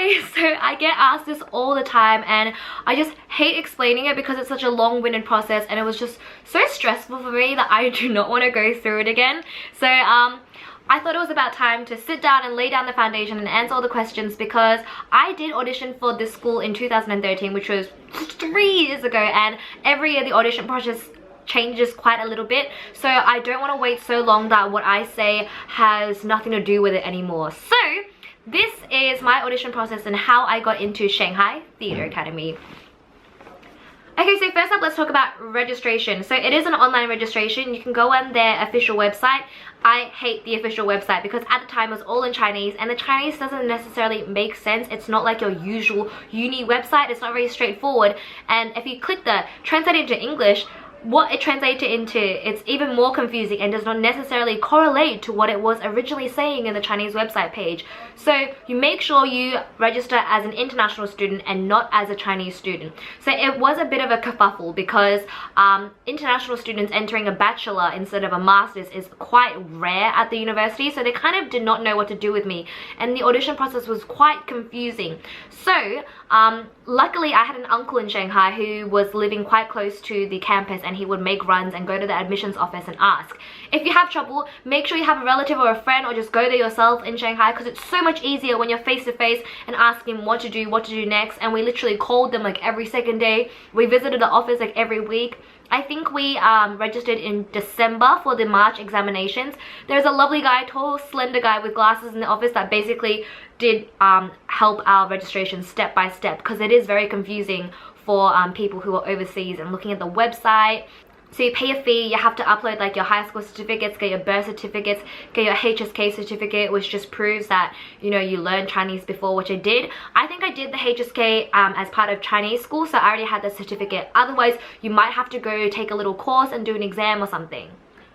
Okay, so I get asked this all the time and I just hate explaining it because it's such a long-winded process and it was just so stressful for me that I do not want to go through it again. So I thought it was about time to sit down and lay down the foundation and answer all the questions, because I did audition for this school in 2013, which was 3 years ago, and every year the audition process changes quite a little bit, so I don't want to wait so long that what I say has nothing to do with it anymore. So this is my audition process and how I got into Shanghai Theatre Academy. Okay, so first up, let's talk about registration. So it is an online registration. You can go on their official website. I hate the official website because at the time it was all in Chinese, and the Chinese doesn't necessarily make sense. It's not like your usual uni website. It's not very straightforward, and if you click the translate into English, what it translated into, it's even more confusing and does not necessarily correlate to what it was originally saying in the Chinese website page. So you make sure you register as an international student and not as a Chinese student. So it was a bit of a kerfuffle because international students entering a bachelor instead of a master's is quite rare at the university, so they kind of did not know what to do with me, and the audition process was quite confusing. So luckily I had an uncle in Shanghai who was living quite close to the campus, and he would make runs and go to the admissions office and ask. If you have trouble, make sure you have a relative or a friend, or just go there yourself in Shanghai, because it's so much easier when you're face to face and asking what to do next. And we literally called them like every second day. We visited the office like every week. I think we registered in December for the March examinations. There's a lovely guy, tall, slender guy with glasses in the office that basically did help our registration step by step, because it is very confusing for people who are overseas and looking at the website. So you pay a fee, you have to upload like your high school certificates, get your birth certificates, get your HSK certificate, which just proves that, you know, you learned Chinese before, which I did. I think I did the HSK as part of Chinese school, so I already had the certificate. Otherwise, you might have to go take a little course and do an exam or something.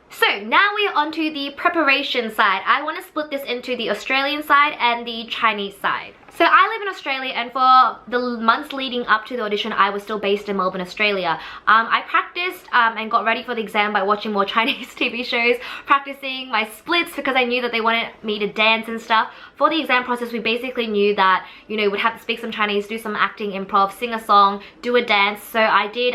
So now we are onto the preparation side. I want to split this into the Australian side and the Chinese side. So I live in Australia, and for the months leading up to the audition, I was still based in Melbourne, Australia. I practiced and got ready for the exam by watching more Chinese TV shows, practicing my splits because I knew that they wanted me to dance and stuff. For the exam process, we basically knew that, you know, we'd have to speak some Chinese, do some acting, improv, sing a song, do a dance. So I did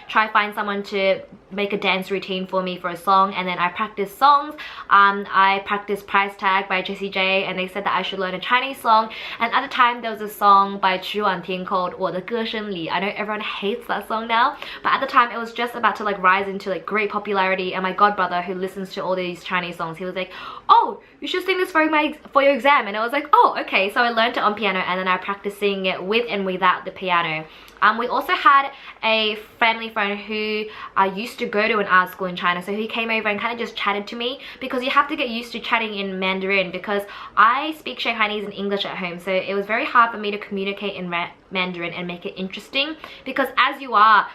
try to find someone to make a dance routine for me for a song, and then I practiced songs. I practiced Price Tag by Jessie J, and they said that I should learn a Chinese song. And at the time there was a song by Chu Wanting called 我的歌声里. I know everyone hates that song now, but at the time it was just about to like rise into like great popularity, and my godbrother, who listens to all these Chinese songs, he was like, oh, you should sing this for your exam. And I was like, oh, okay. So I learned it on piano, and then I practiced singing it with and without the piano. We also had a family friend who used to go to an art school in China, so he came over and kind of just chatted to me, because you have to get used to chatting in Mandarin, because I speak Shanghainese and English at home, so it was very hard for me to communicate in Mandarin and make it interesting, because as you are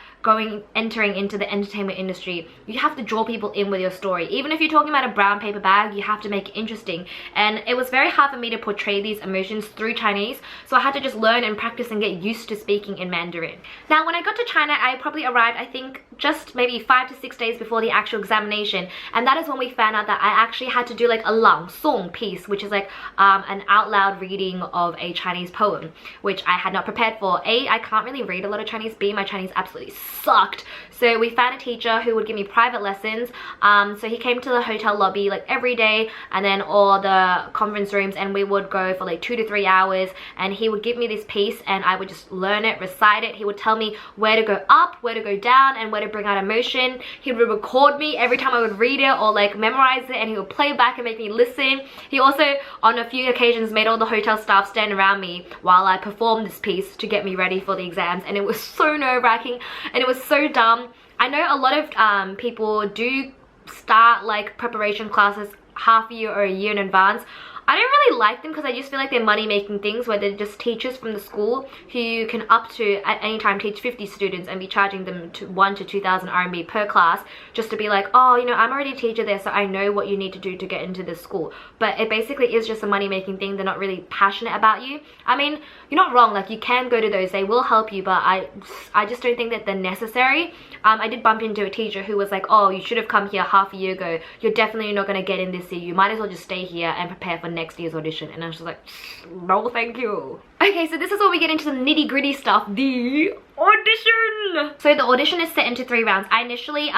entering into the entertainment industry, you have to draw people in with your story. Even if you're talking about a brown paper bag, you have to make it interesting, and it was very hard for me to portray these emotions through Chinese, so I had to just learn and practice and get used to speaking in Mandarin. Now when I got to China, I probably arrived, I think, just maybe 5 to 6 days before the actual examination, and that is when we found out that I actually had to do like a lang song piece, which is like an out loud reading of a Chinese poem, which I had not prepared for. A, I can't really read a lot of Chinese. B, my Chinese absolutely sucked. So we found a teacher who would give me private lessons. So he came to the hotel lobby like every day, and then all the conference rooms, and we would go for like 2 to 3 hours, and he would give me this piece and I would just learn it, recite it. He would tell me where to go up, where to go down, and where to bring out emotion. He would record me every time I would read it or like memorize it, and he would play back and make me listen. He also on a few occasions made all the hotel staff stand around me while I performed this piece to get me ready for the exams, and it was so nerve-wracking and it was so dumb. I know a lot of people do start like preparation classes half a year or a year in advance. I don't really like them because I just feel like they're money-making things where they're just teachers from the school who can up to at any time teach 50 students and be charging them to 1 to 2,000 RMB per class, just to be like, oh, you know, I'm already a teacher there, so I know what you need to do to get into this school. But it basically is just a money-making thing. They're not really passionate about you. I mean, you're not wrong, like you can go to those, they will help you, but I just don't think that they're necessary. I did bump into a teacher who was like, oh, you should have come here half a year ago. You're definitely not going to get in this year. You might as well just stay here and prepare for next year's audition. And I was just like, no thank you. Okay, so this is where we get into the nitty gritty stuff, the audition. So the audition is set into 3 rounds. I initially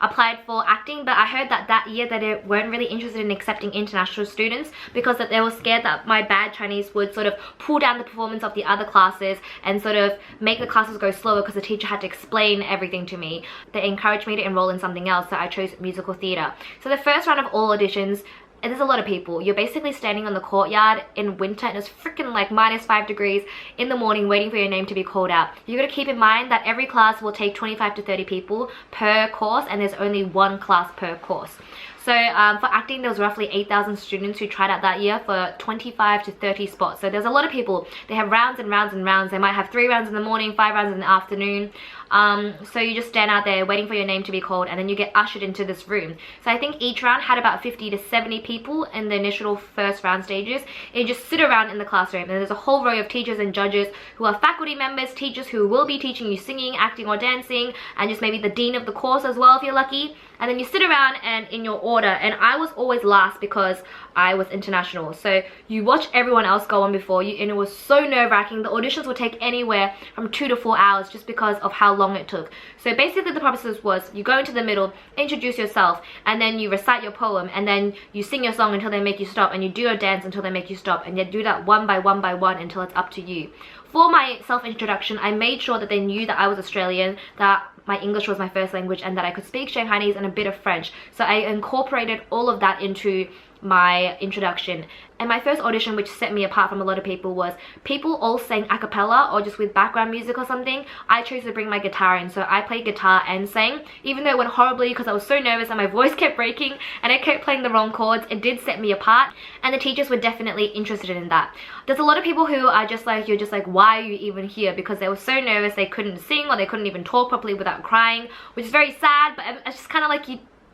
applied for acting, but I heard that year that they weren't really interested in accepting international students because that they were scared that my bad Chinese would sort of pull down the performance of the other classes and sort of make the classes go slower because the teacher had to explain everything to me. They encouraged me to enroll in something else, so I chose musical theatre. So the first round of all auditions, and there's a lot of people. You're basically standing on the courtyard in winter and it's freaking like -5 degrees in the morning waiting for your name to be called out. You gotta keep in mind that every class will take 25 to 30 people per course and there's only 1 class per course. So for acting, there was roughly 8,000 students who tried out that year for 25 to 30 spots. So there's a lot of people. They have rounds and rounds and rounds. They might have 3 rounds in the morning, 5 rounds in the afternoon. So you just stand out there waiting for your name to be called and then you get ushered into this room. So I think each round had about 50 to 70 people in the initial first round stages. And you just sit around in the classroom and there's a whole row of teachers and judges who are faculty members, teachers who will be teaching you singing, acting or dancing, and just maybe the dean of the course as well if you're lucky. And then you sit around and in your order, and I was always last because I was international. So you watch everyone else go on before you and it was so nerve-wracking. The auditions would take anywhere from 2 to 4 hours just because of how long it took. So basically the process was you go into the middle, introduce yourself, and then you recite your poem, and then you sing your song until they make you stop, and you do a dance until they make you stop, and you do that one by one until it's up to you. For my self-introduction, I made sure that they knew that I was Australian, that my English was my first language, and that I could speak Shanghainese and a bit of French. So I incorporated all of that into my introduction. And my first audition, which set me apart from a lot of people, was people all sang a cappella or just with background music or something. I chose to bring my guitar in, so I played guitar and sang. Even though it went horribly because I was so nervous and my voice kept breaking and I kept playing the wrong chords, it did set me apart, and the teachers were definitely interested in that. There's a lot of people who are just like, you're just like, why are you even here? Because they were so nervous they couldn't sing or they couldn't even talk properly without crying, which is very sad, but it's just kind of like,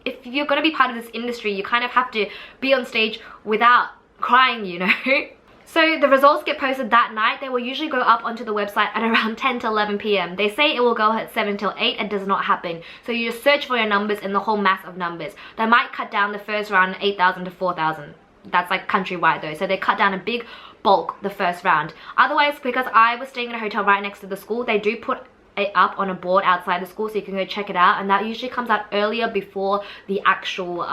if you're going to be part of this industry, you kind of have to be on stage without crying, you know. So the results get posted that night. They will usually go up onto the website at around 10 to 11 p.m. They say it will go at 7 till 8. It does not happen. So you just search for your numbers in the whole mass of numbers. They might cut down the first round 8,000 to 4,000. That's like countrywide though. So they cut down a big bulk the first round. Otherwise, because I was staying in a hotel right next to the school, they do put it up on a board outside the school so you can go check it out, and that usually comes out earlier before the actual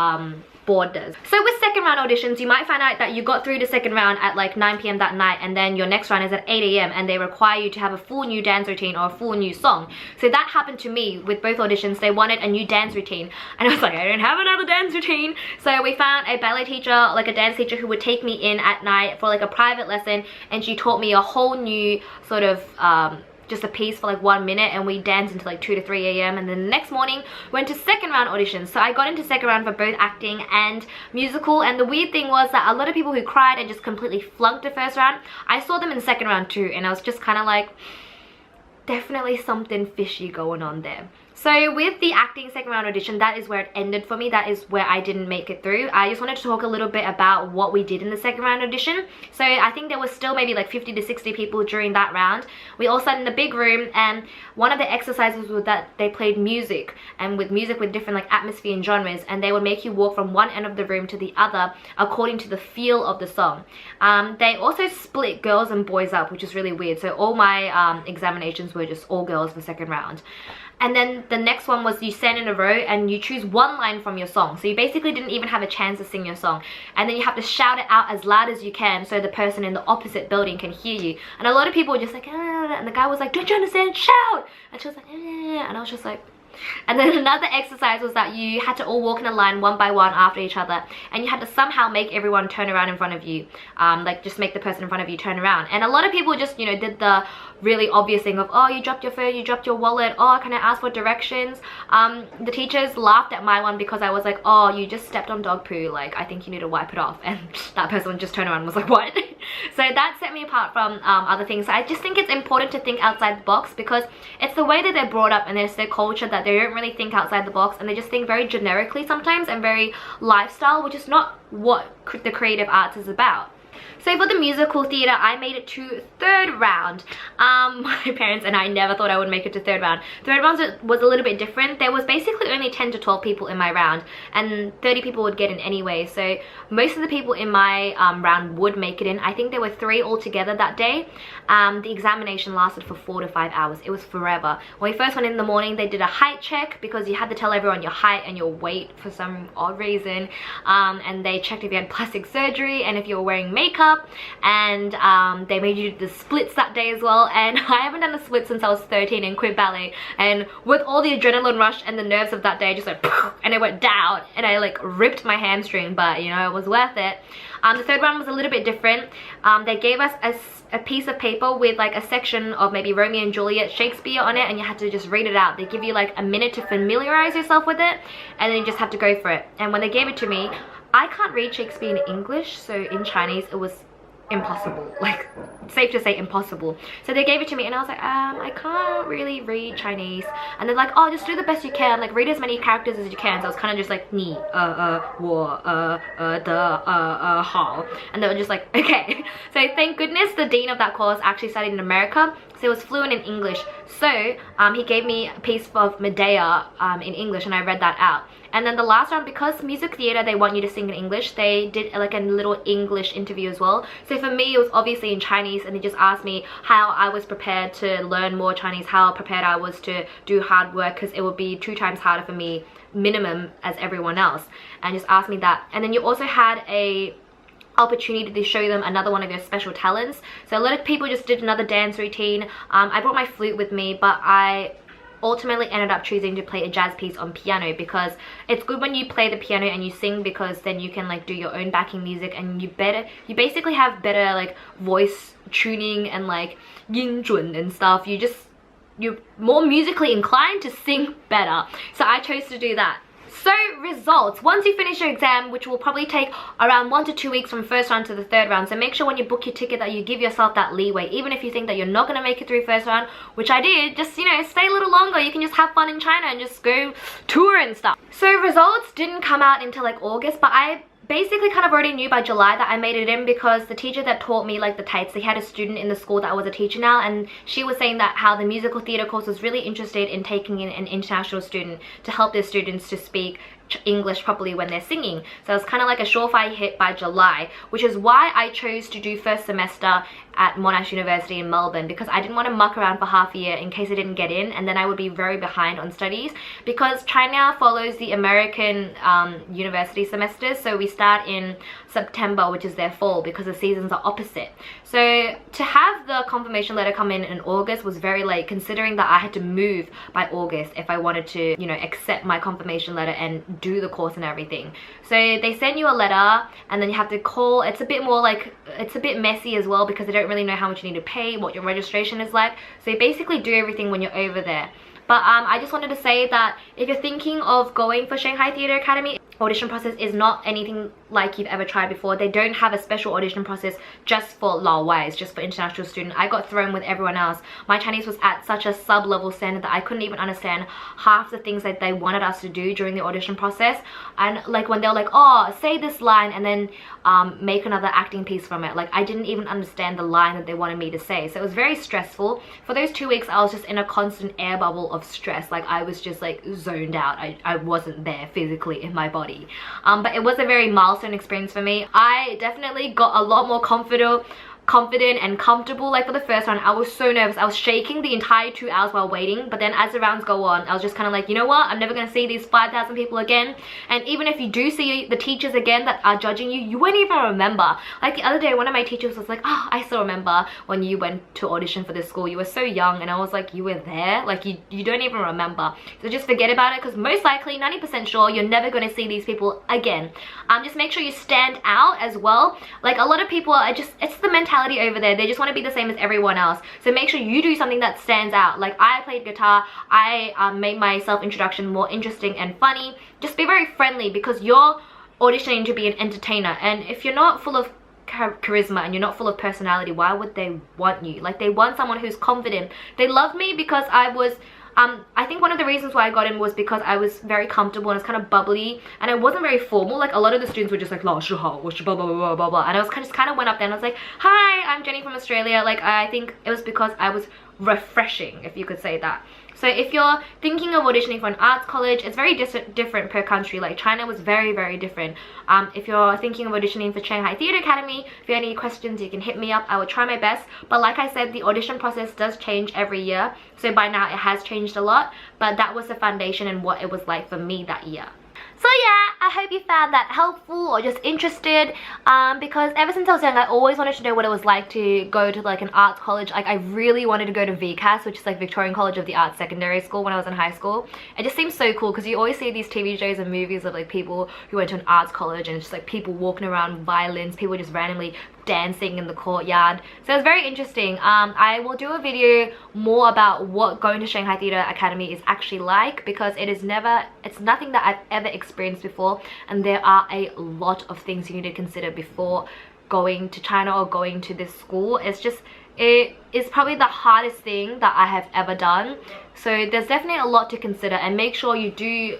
board does. So with second round auditions, you might find out that you got through the second round at like 9 p.m. that night, and then your next round is at 8 a.m. and they require you to have a full new dance routine or a full new song. So that happened to me with both auditions. They wanted a new dance routine and I was like, I don't have another dance routine. So we found a ballet teacher, like a dance teacher, who would take me in at night for like a private lesson, and she taught me a whole new sort of just a piece for like 1 minute, and we danced until like 2 to 3 a.m. and then the next morning went to second round auditions. So I got into second round for both acting and musical, and the weird thing was that a lot of people who cried and just completely flunked the first round, I saw them in second round too, and I was just kind of like, definitely something fishy going on there. So with the acting second round audition, that is where it ended for me. That is where I didn't make it through. I just wanted to talk a little bit about what we did in the second round audition. So I think there was still maybe like 50 to 60 people during that round. We all sat in the big room, and one of the exercises was that they played music, and with music with different like atmosphere and genres, and they would make you walk from one end of the room to the other according to the feel of the song. They also split girls and boys up, which is really weird. So all my examinations were just all girls for second round. And then the next one was you stand in a row and you choose one line from your song. So you basically didn't even have a chance to sing your song. And then you have to shout it out as loud as you can so the person in the opposite building can hear you. And a lot of people were just like, ah, and the guy was like, don't you understand? Shout! And she was like, ah, and I was just like... And then another exercise was that you had to all walk in a line one by one after each other, and you had to somehow make everyone turn around in front of you, like just make the person in front of you turn around. And a lot of people just, you know, did the really obvious thing of, oh, you dropped your phone, you dropped your wallet, oh, can I ask for directions? The teachers laughed at my one because I was like, oh, you just stepped on dog poo, like I think you need to wipe it off. And that person just turned around and was like, what? So that set me apart from other things. I just think it's important to think outside the box, because it's the way that they're brought up and it's their culture that they don't really think outside the box, and they just think very generically sometimes and very lifestyle, which is not what the creative arts is about. So for the musical theatre, I made it to third round. My parents and I never thought I would make it to third round. Third round was a little bit different. There was basically only 10 to 12 people in my round, and 30 people would get in anyway. So most of the people in my round would make it in. I think there were 3 altogether that day. The examination lasted for 4 to 5 hours. It was forever. When we first went in the morning, they did a height check because you had to tell everyone your height and your weight for some odd reason. And they checked if you had plastic surgery and if you were wearing makeup. And they made you do the splits that day as well, and I haven't done a split since I was 13 and quit ballet, and with all the adrenaline rush and the nerves of that day, I just like and it went down and I like ripped my hamstring, but you know, it was worth it. The third round was a little bit different. They gave us a piece of paper with like a section of maybe Romeo and Juliet, Shakespeare on it, and you had to just read it out. They give you like a minute to familiarize yourself with it, and then you just have to go for it. And when they gave it to me, I can't read Shakespeare in English, so in Chinese it was impossible, like safe to say impossible. So they gave it to me and I was like, I can't really read Chinese, and they're like, oh, just do the best you can, like read as many characters as you can. So I was kind of just like ni wo de hao, and they were just like, okay. So thank goodness the dean of that course actually studied in America, so he was fluent in English. So he gave me a piece of Medea in English, and I read that out. And then the last round, because music theatre, they want you to sing in English, they did like a little English interview as well. So for me, it was obviously in Chinese, and they just asked me how I was prepared to learn more Chinese, how prepared I was to do hard work, because it would be 2 times harder for me minimum as everyone else, and just asked me that. And then you also had a opportunity to show them another one of your special talents. So a lot of people just did another dance routine. I brought my flute with me, but I ultimately ended up choosing to play a jazz piece on piano, because it's good when you play the piano and you sing, because then you can like do your own backing music, and you basically have better like voice tuning and like yin zhun and stuff. You're more musically inclined to sing better. So I chose to do that. So results, once you finish your exam, which will probably take around 1 to 2 weeks from first round to the third round, so make sure when you book your ticket that you give yourself that leeway. Even if you think that you're not going to make it through first round, which I did, just, you know, stay a little longer. You can just have fun in China and just go tour and stuff. So results didn't come out until like August, but I basically kind of already knew by July that I made it in, because the teacher that taught me like the tights, they had a student in the school that was a teacher now, and she was saying that how the musical theatre course was really interested in taking in an international student to help their students to speak English properly when they're singing. So it was kind of like a surefire hit by July, which is why I chose to do first semester at Monash University in Melbourne, because I didn't want to muck around for half a year in case I didn't get in, and then I would be very behind on studies, because China follows the American university semesters. So we start in September, which is their fall, because the seasons are opposite. So to have the confirmation letter come in August was very late, considering that I had to move by August if I wanted to, you know, accept my confirmation letter and do the course and everything. So they send you a letter, and then you have to call. It's a bit more like, it's a bit messy as well, because they don't really know how much you need to pay, what your registration is like. So you basically do everything when you're over there. But I just wanted to say that if you're thinking of going for Shanghai Theatre Academy, audition process is not anything like you've ever tried before. They don't have a special audition process just for Laowais, just for international student. I got thrown with everyone else. My Chinese was at such a sub-level standard that I couldn't even understand half the things that they wanted us to do during the audition process. And like when they were like, oh, say this line and then make another acting piece from it, like I didn't even understand the line that they wanted me to say. So it was very stressful. For those 2 weeks, I was just in a constant air bubble of stress. Like I was just like zoned out. I wasn't there physically in my body. But it was a very milestone experience for me. I definitely got a lot more confident and comfortable. Like for the first round, I was so nervous. I was shaking the entire 2 hours while waiting, but then as the rounds go on, I was just kind of like, you know what, I'm never gonna see these 5,000 people again. And even if you do see the teachers again that are judging you, you won't even remember. Like the other day, one of my teachers was like, oh, I still remember when you went to audition for this school, you were so young. And I was like, you were there? Like you don't even remember. So just forget about it, because most likely 90% sure you're never going to see these people again. Just make sure you stand out as well. Like a lot of people are just, it's the mentality over there. They just want to be the same as everyone else. So make sure you do something that stands out. Like I played guitar. I made my self-introduction more interesting and funny. Just be very friendly, because you're auditioning to be an entertainer. And if you're not full of charisma and you're not full of personality, why would they want you? Like they want someone who's confident. They loved me because I I think one of the reasons why I got in was because I was very comfortable and it's kind of bubbly and I wasn't very formal. Like a lot of the students were just like blah blah blah blah blah blah, and I was just kind of went up there and I was like, hi, I'm Jenny from Australia. Like I think it was because I was refreshing, if you could say that. So if you're thinking of auditioning for an arts college, it's very different per country. Like China was very different. If you're thinking of auditioning for Shanghai Theatre Academy, if you have any questions, you can hit me up. I will try my best. But like I said, the audition process does change every year. So by now it has changed a lot. But that was the foundation and what it was like for me that year. So yeah, I hope you found that helpful or just interested, because ever since I was young I always wanted to know what it was like to go to like an arts college. Like I really wanted to go to VCAS, which is like Victorian College of the Arts Secondary School, when I was in high school. It just seems so cool because you always see these TV shows and movies of like people who went to an arts college and it's just like people walking around with violins, people just randomly dancing in the courtyard. So it's very interesting. I will do a video more about what going to Shanghai Theatre Academy is actually like, because it's nothing that I've ever experienced before, and there are a lot of things you need to consider before going to China or going to this school. It is probably the hardest thing that I have ever done. So there's definitely a lot to consider, and make sure you do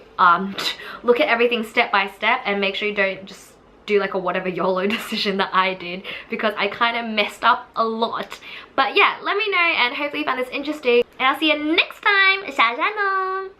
look at everything step by step, and make sure you don't just do like a whatever YOLO decision that I did, because I kind of messed up a lot. But yeah, let me know, and hopefully you found this interesting, and I'll see you next time. 下山喽